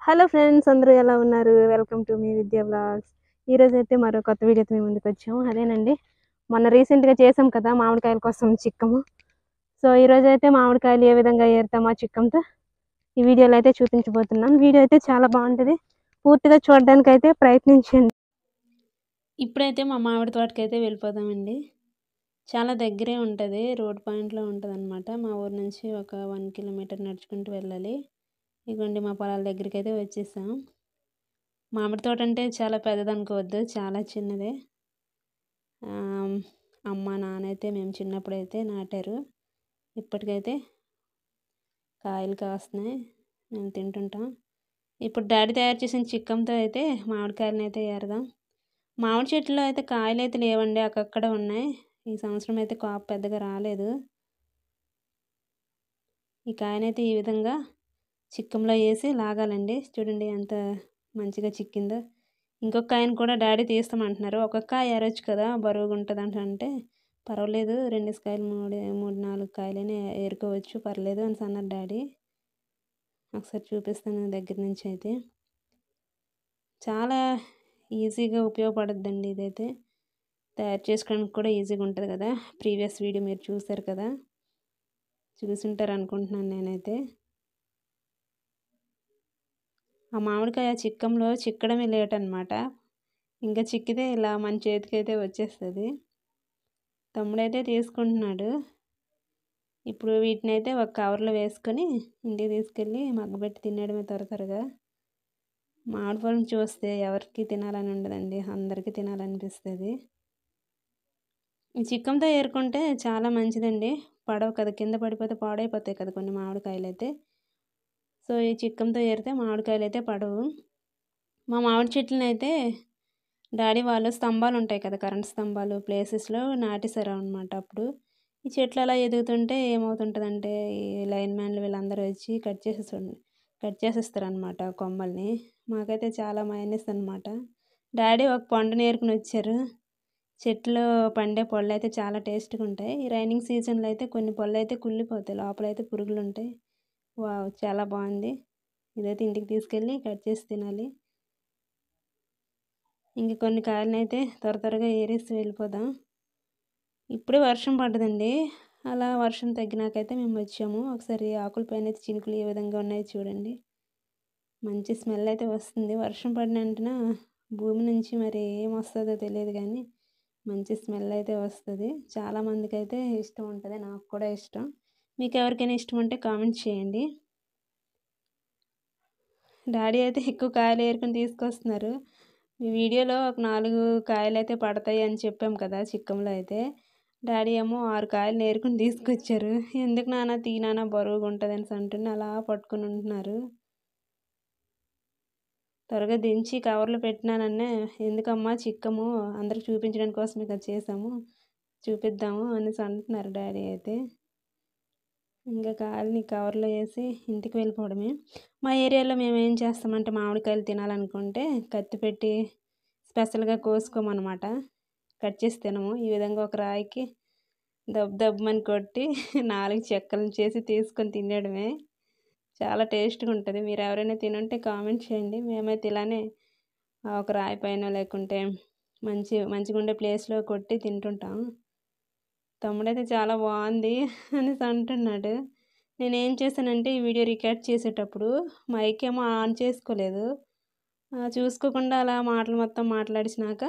Hello friends, అందరూ ఎలా ఉన్నారు? వెల్కమ్ టు మీ విద్యా వ్లాగ్స్. ఈరోజు అయితే మరో కొత్త వీడియోతో మీ ముందుకు వచ్చాము. అదేనండి, మొన్న రీసెంట్గా చేసాం కదా మామిడికాయల కోసం చిక్కము. సో ఈరోజు అయితే మామిడికాయలు ఏ విధంగా ఏరుతామో చిక్కంతో ఈ వీడియోలో అయితే చూపించబోతున్నాను. వీడియో అయితే చాలా బాగుంటుంది, పూర్తిగా చూడడానికి అయితే ప్రయత్నించండి. ఇప్పుడైతే మా మామిడి తోటకైతే వెళ్ళిపోదామండి. చాలా దగ్గరే ఉంటుంది, రోడ్ పాయింట్లో ఉంటుంది అనమాట. మా ఊరు నుంచి ఒక 1 కిలోమీటర్ నడుచుకుంటూ వెళ్ళాలి. ఇదిగోండి మా పొలాల దగ్గరికి అయితే వచ్చేసాం. మామిడి తోట అంటే చాలా పెద్దది అనుకోవద్దు, చాలా చిన్నదే. అమ్మ నాన్న అయితే మేము చిన్నప్పుడైతే నాటారు. ఇప్పటికైతే కాయలు కాస్తున్నాయి, మేము తింటుంటాం. ఇప్పుడు డాడీ తయారు చేసిన చిక్కంతో అయితే మామిడికాయలను అయితే ఏరదాం. మామిడి చెట్టులో అయితే కాయలు అయితే లేవండి, అక్కక్కడ ఉన్నాయి. ఈ సంవత్సరం అయితే కాపు పెద్దగా రాలేదు. ఈ కాయనైతే ఈ విధంగా చిక్కంలో వేసి లాగాలండి. చూడండి ఎంత మంచిగా చిక్కిందో. ఇంకొక కాయను కూడా డాడీ తీస్తామంటున్నారు. ఒక్కొక్క కాయ ఏరొచ్చు కదా, బరువుగా ఉంటుంది అంటే పర్వాలేదు, 2 కాయలు 3-4 కాయలైనా ఏరుకోవచ్చు, పర్లేదు అని అన్నారు డాడీ. ఒకసారి చూపిస్తాను దగ్గర నుంచి. అయితే చాలా ఈజీగా ఉపయోగపడుద్దండి ఇదైతే. తయారు చేసుకోవడానికి కూడా ఈజీగా ఉంటుంది కదా. ప్రీవియస్ వీడియో మీరు చూసారు కదా, చూసుంటారు అనుకుంటున్నాను నేనైతే. ఆ మామిడికాయ చిక్కంలో చిక్కడమే లేట్ అనమాట. ఇంకా చిక్కితే ఇలా మన చేతికైతే వచ్చేస్తుంది. తమ్ముడైతే తీసుకుంటున్నాడు. ఇప్పుడు వీటిని అయితే ఒక కవర్లో వేసుకొని ఇంటికి తీసుకెళ్ళి మగ్గబెట్టి తినేయడమే త్వరగా. మామిడి పళ్ళని చూస్తే ఎవరికి తినాలని ఉండదండి, అందరికీ తినాలనిపిస్తుంది. ఈ చిక్కంతో ఏరుకుంటే చాలా మంచిదండి. పడవ కదా, కింద పడిపోతే పాడైపోతాయి కదా కొన్ని మామిడికాయలు అయితే. సో ఈ చిక్కంతో ఏరితే మామిడికాయలు అయితే పడవు. మా మామిడి చెట్లను అయితే డాడీ వాళ్ళు స్తంభాలు ఉంటాయి కదా, కరెంట్ స్తంభాలు ప్లేసెస్లో నాటేశారు అనమాట. అప్పుడు ఈ చెట్లు అలా ఎదుగుతుంటే ఏమవుతుంటుందంటే ఈ లైన్ మ్యాన్లు వీళ్ళందరూ వచ్చి కట్ చేసేస్తారు అనమాట కొమ్మల్ని. మాకైతే చాలా మైనస్ అనమాట. డాడీ ఒక పండుని ఏరుకుని వచ్చారు. చెట్లు పండే పళ్ళు అయితే చాలా టేస్ట్గా ఉంటాయి. ఈ రైనింగ్ సీజన్లో అయితే కొన్ని పళ్ళు అయితే కుళ్ళిపోతాయి, లోపలైతే పురుగులు ఉంటాయి. వావ్, చాలా బాగుంది. ఇదైతే ఇంటికి తీసుకెళ్ళి కట్ చేసి తినాలి. ఇంక కొన్ని కాయలనైతే త్వరగా ఏరేసి వెళ్ళిపోదాం. ఇప్పుడే వర్షం పడ్డదండి. అలా వర్షం తగ్గినాకైతే మేము వచ్చాము. ఒకసారి ఆకుల పైన అయితే చినుకులు ఏ విధంగా ఉన్నాయో చూడండి. మంచి స్మెల్ అయితే వస్తుంది. వర్షం పడిన వెంటనే భూమి నుంచి మరి ఏం వస్తుందో తెలియదు, కానీ మంచి స్మెల్ అయితే వస్తుంది. చాలామందికి అయితే ఇష్టం ఉంటుంది, నాకు కూడా ఇష్టం. మీకు ఎవరికైనా ఇష్టం ఉంటే కామెంట్ చేయండి. డాడీ అయితే ఎక్కువ కాయలు ఏరుకుని తీసుకొస్తున్నారు. ఈ వీడియోలో ఒక 4 కాయలు అయితే పడతాయి అని చెప్పాం కదా చిక్కంలో అయితే. డాడీ ఏమో 6 కాయలు ఏరుకుని తీసుకొచ్చారు. ఎందుకు నాన్న నాన్న బరువుగా ఉంటుంది అని అంటుంటే అలా పట్టుకుని ఉంటున్నారు. త్వరగా దించి కవర్లో పెట్టినానన్నే, ఎందుకమ్మా చిక్కము అందరికి చూపించడానికి కోసం ఇక చేసాము, చూపిద్దాము అనేసి అంటున్నారు డాడీ అయితే. ఇంకా కాయలని కవర్లో వేసి ఇంటికి వెళ్ళిపోవడమే. మా ఏరియాలో మేము ఏం చేస్తామంటే మామిడికాయలు తినాలనుకుంటే కత్తి పెట్టి స్పెషల్గా కోసుకోమన్నమాట, కట్ చేసి తినము. ఈ విధంగా ఒక రాయికి దబ్బమని కొట్టి 4 చెక్కలను చేసి తీసుకొని తినేయడమే. చాలా టేస్ట్గా ఉంటుంది. మీరు ఎవరైనా తినుంటే కామెంట్ చేయండి. మేమైతే ఇలానే ఒక రాయి పైన లేకుంటే మంచిగా ఉండే ప్లేస్లో కొట్టి తింటుంటాం. తమ్ముడైతే చాలా బాగుంది అనేసి అంటున్నాడు. నేనేం చేశానంటే ఈ వీడియో రికార్డ్ చేసేటప్పుడు మైక్ ఏమో ఆన్ చేసుకోలేదు, చూసుకోకుండా అలా మాటలు మొత్తం మాట్లాడినాక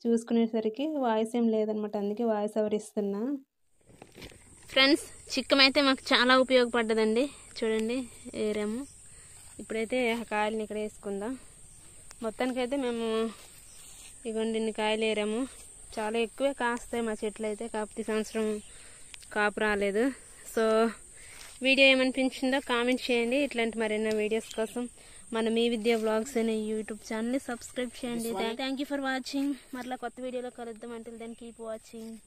చూసుకునేసరికి వాయిస్ ఏం లేదనమాట, అందుకే వాయిస్ ఓవర్ ఇస్తున్నా. ఫ్రెండ్స్, చిక్కం అయితే మాకు చాలా ఉపయోగపడ్డదండి. చూడండి ఏరాము. ఇప్పుడైతే కాయలని ఇక్కడ వేసుకుందాం. మొత్తానికైతే మేము ఇగోండి ఇన్ని కాయలు ఏరాము. చాలా ఎక్కువే కాస్తాయి మా చెట్లు అయితే, కాకపోతే సంవత్సరం కాపు రాలేదు. సో వీడియో ఏమనిపించిందో కామెంట్ చేయండి. ఇట్లాంటి మరెన్నో వీడియోస్ కోసం మన మీ విద్యా వ్లాగ్స్ అనే యూట్యూబ్ ఛానల్ని సబ్స్క్రైబ్ చేయండి. Thank you for watching. మరలా కొత్త వీడియోలో కలుద్దాం. Until then keep watching.